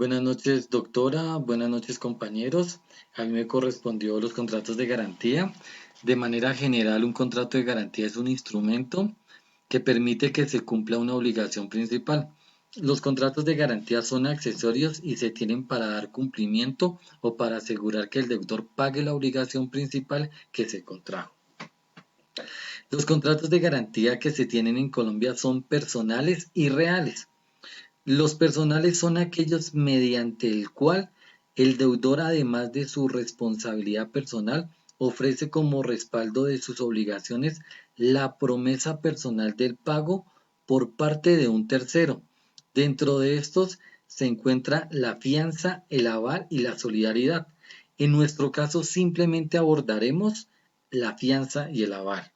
Buenas noches, doctora. Buenas noches, compañeros. A mí me correspondió los contratos de garantía. De manera general, un contrato de garantía es un instrumento que permite que se cumpla una obligación principal. Los contratos de garantía son accesorios y se tienen para dar cumplimiento o para asegurar que el deudor pague la obligación principal que se contrajo. Los contratos de garantía que se tienen en Colombia son personales y reales. Los personales son aquellos mediante el cual el deudor, además de su responsabilidad personal, ofrece como respaldo de sus obligaciones la promesa personal del pago por parte de un tercero. Dentro de estos se encuentra la fianza, el aval y la solidaridad. En nuestro caso simplemente abordaremos la fianza y el aval.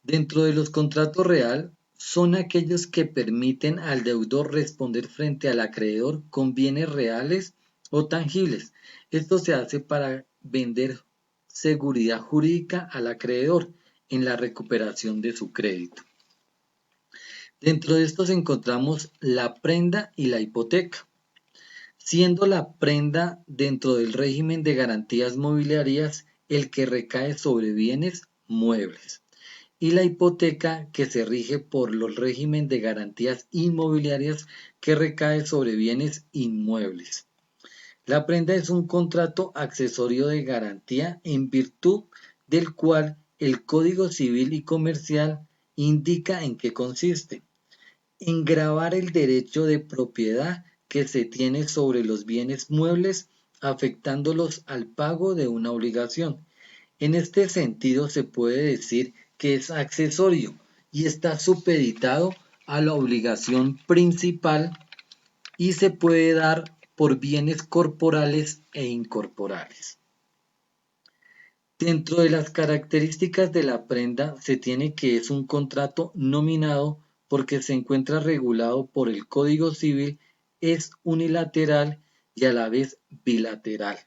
Dentro de los contratos real son aquellos que permiten al deudor responder frente al acreedor con bienes reales o tangibles. Esto se hace para vender seguridad jurídica al acreedor en la recuperación de su crédito. Dentro de estos encontramos la prenda y la hipoteca, siendo la prenda dentro del régimen de garantías mobiliarias el que recae sobre bienes muebles y la hipoteca que se rige por los régimen de garantías inmobiliarias que recae sobre bienes inmuebles. La prenda es un contrato accesorio de garantía en virtud del cual el Código Civil y Comercial indica en qué consiste: en gravar el derecho de propiedad que se tiene sobre los bienes muebles, afectándolos al pago de una obligación. En este sentido se puede decir que es accesorio y está supeditado a la obligación principal y se puede dar por bienes corporales e incorporales. Dentro de las características de la prenda se tiene que es un contrato nominado porque se encuentra regulado por el Código Civil, es unilateral y a la vez bilateral.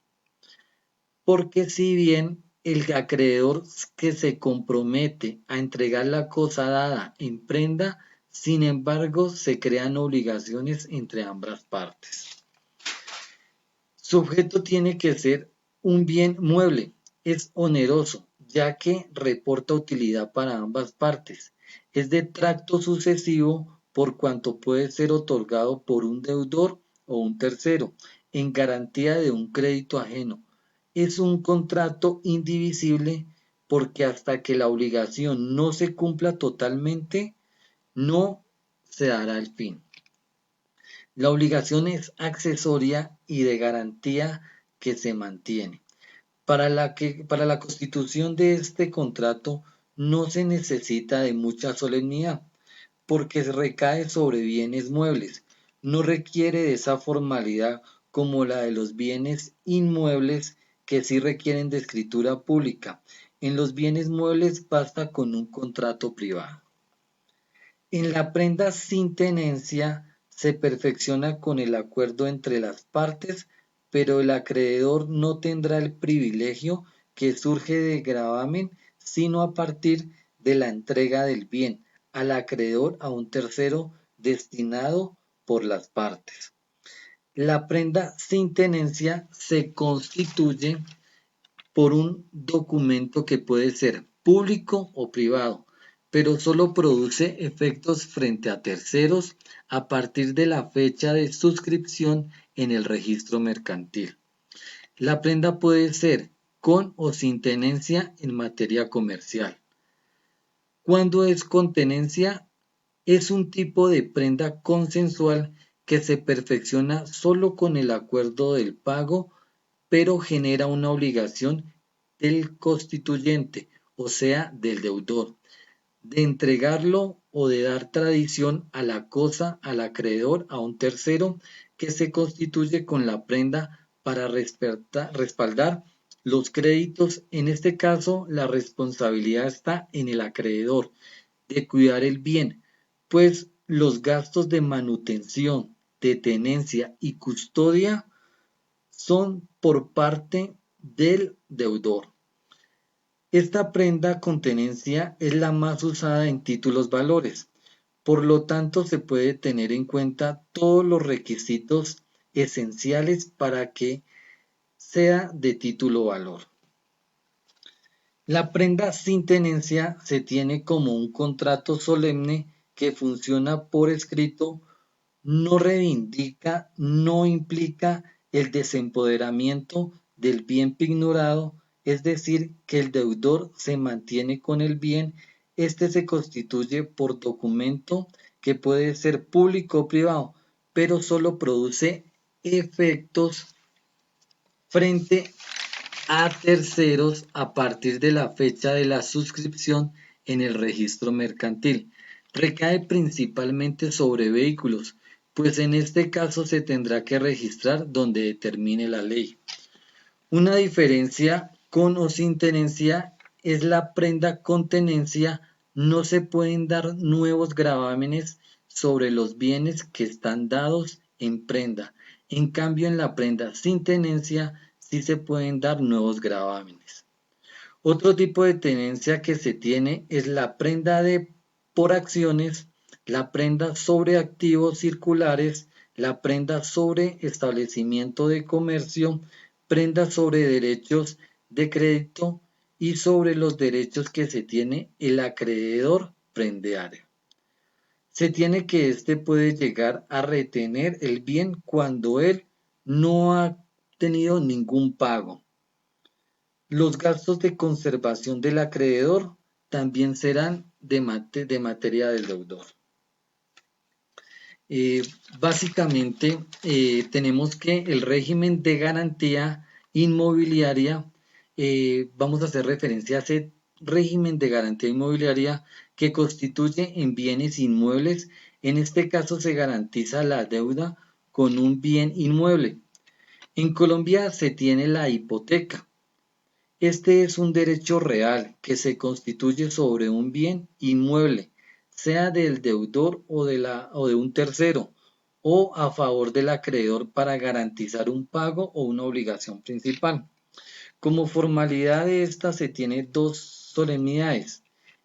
Porque si bien el acreedor que se compromete a entregar la cosa dada en prenda, sin embargo se crean obligaciones entre ambas partes. Su objeto tiene que ser un bien mueble, es oneroso, ya que reporta utilidad para ambas partes. Es de tracto sucesivo por cuanto puede ser otorgado por un deudor o un tercero, en garantía de un crédito ajeno. Es un contrato indivisible porque hasta que la obligación no se cumpla totalmente, no se dará el fin. La obligación es accesoria y de garantía que se mantiene. Para la constitución de este contrato no se necesita de mucha solemnidad, porque recae sobre bienes muebles. No requiere de esa formalidad como la de los bienes inmuebles, que sí requieren de escritura pública. En los bienes muebles basta con un contrato privado. En la prenda sin tenencia se perfecciona con el acuerdo entre las partes, pero el acreedor no tendrá el privilegio que surge de gravamen sino a partir de la entrega del bien al acreedor a un tercero destinado por las partes. La prenda sin tenencia se constituye por un documento que puede ser público o privado, pero solo produce efectos frente a terceros a partir de la fecha de suscripción en el registro mercantil. La prenda puede ser con o sin tenencia en materia comercial. Cuando es con tenencia, es un tipo de prenda consensual que se perfecciona solo con el acuerdo del pago, pero genera una obligación del constituyente, o sea, del deudor, de entregarlo o de dar tradición a la cosa al acreedor a un tercero que se constituye con la prenda para respaldar los créditos. En este caso, la responsabilidad está en el acreedor de cuidar el bien, pues los gastos de manutención, de tenencia y custodia son por parte del deudor. Esta prenda con tenencia es la más usada en títulos valores, por lo tanto se puede tener en cuenta todos los requisitos esenciales para que sea de título valor. La prenda sin tenencia se tiene como un contrato solemne que funciona por escrito, no reivindica, no implica el desempoderamiento del bien pignorado, es decir, que el deudor se mantiene con el bien. Este se constituye por documento que puede ser público o privado, pero solo produce efectos frente a terceros a partir de la fecha de la suscripción en el registro mercantil. Recae principalmente sobre vehículos, pues en este caso se tendrá que registrar donde determine la ley. Una diferencia con o sin tenencia es la prenda con tenencia. No se pueden dar nuevos gravámenes sobre los bienes que están dados en prenda. En cambio, en la prenda sin tenencia sí se pueden dar nuevos gravámenes. Otro tipo de tenencia que se tiene es la prenda por acciones, la prenda sobre activos circulares, la prenda sobre establecimiento de comercio, prenda sobre derechos de crédito y sobre los derechos que se tiene el acreedor prendario. Se tiene que éste puede llegar a retener el bien cuando él no ha tenido ningún pago. Los gastos de conservación del acreedor también serán de materia del deudor. Eh, Básicamente tenemos que el régimen de garantía inmobiliaria, vamos a hacer referencia a ese régimen de garantía inmobiliaria que constituye en bienes inmuebles. En este caso se garantiza la deuda con un bien inmueble. En Colombia se tiene la hipoteca. Este es un derecho real que se constituye sobre un bien inmueble, sea del deudor o de un tercero, o a favor del acreedor para garantizar un pago o una obligación principal. Como formalidad de esta se tiene dos solemnidades,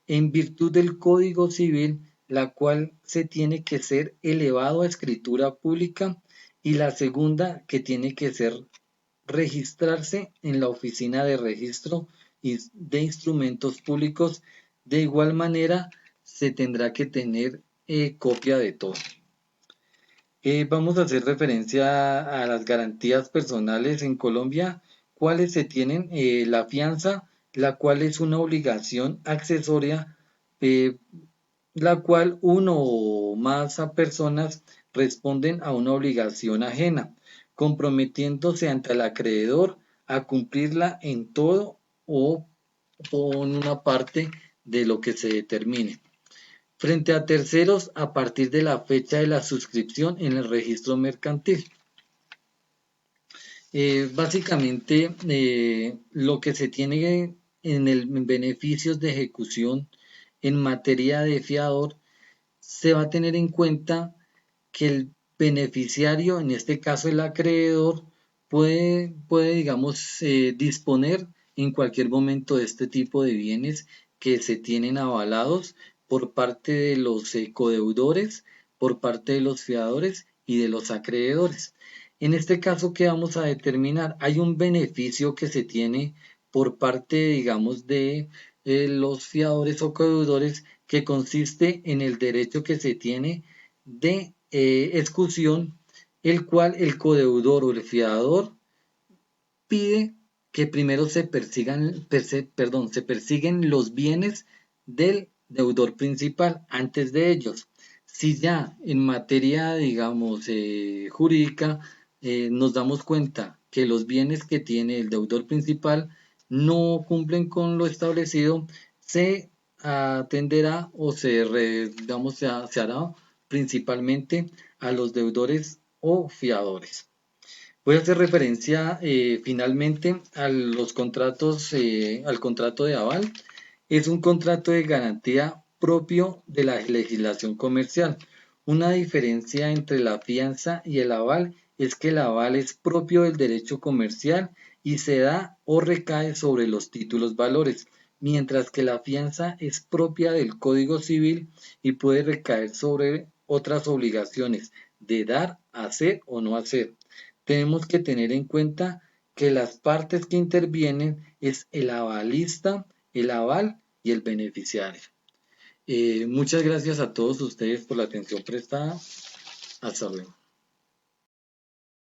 en virtud del Código Civil, la cual se tiene que ser elevado a escritura pública, y la segunda que tiene que ser registrarse en la Oficina de Registro de Instrumentos Públicos. De igual manera, se tendrá que tener copia de todo. Vamos a hacer referencia a las garantías personales en Colombia. ¿Cuáles se tienen? La fianza, la cual es una obligación accesoria, eh, la cual uno o más personas responden a una obligación ajena, comprometiéndose ante el acreedor a cumplirla en todo o en una parte de lo que se determine. Frente a terceros a partir de la fecha de la suscripción en el registro mercantil. Básicamente, lo que se tiene en beneficios de ejecución en materia de fiador, se va a tener en cuenta que el beneficiario, en este caso el acreedor, puede digamos, disponer en cualquier momento de este tipo de bienes que se tienen avalados por parte de los codeudores, por parte de los fiadores y de los acreedores. En este caso, ¿qué vamos a determinar? Hay un beneficio que se tiene por parte, digamos, de los fiadores o codeudores, que consiste en el derecho que se tiene de excusión, el cual el codeudor o el fiador pide que primero se persiguen los bienes del deudor principal antes de ellos. Si ya en materia, digamos, jurídica, nos damos cuenta que los bienes que tiene el deudor principal no cumplen con lo establecido, se atenderá o se hará principalmente a los deudores o fiadores. Voy a hacer referencia finalmente a los contratos, al contrato de aval. Es un contrato de garantía propio de la legislación comercial. Una diferencia entre la fianza y el aval es que el aval es propio del derecho comercial y se da o recae sobre los títulos valores, mientras que la fianza es propia del Código Civil y puede recaer sobre otras obligaciones de dar, hacer o no hacer. tenemos que tener en cuenta que las partes que intervienen es el avalista, el aval y el beneficiario. Muchas gracias a todos ustedes por la atención prestada. Hasta luego.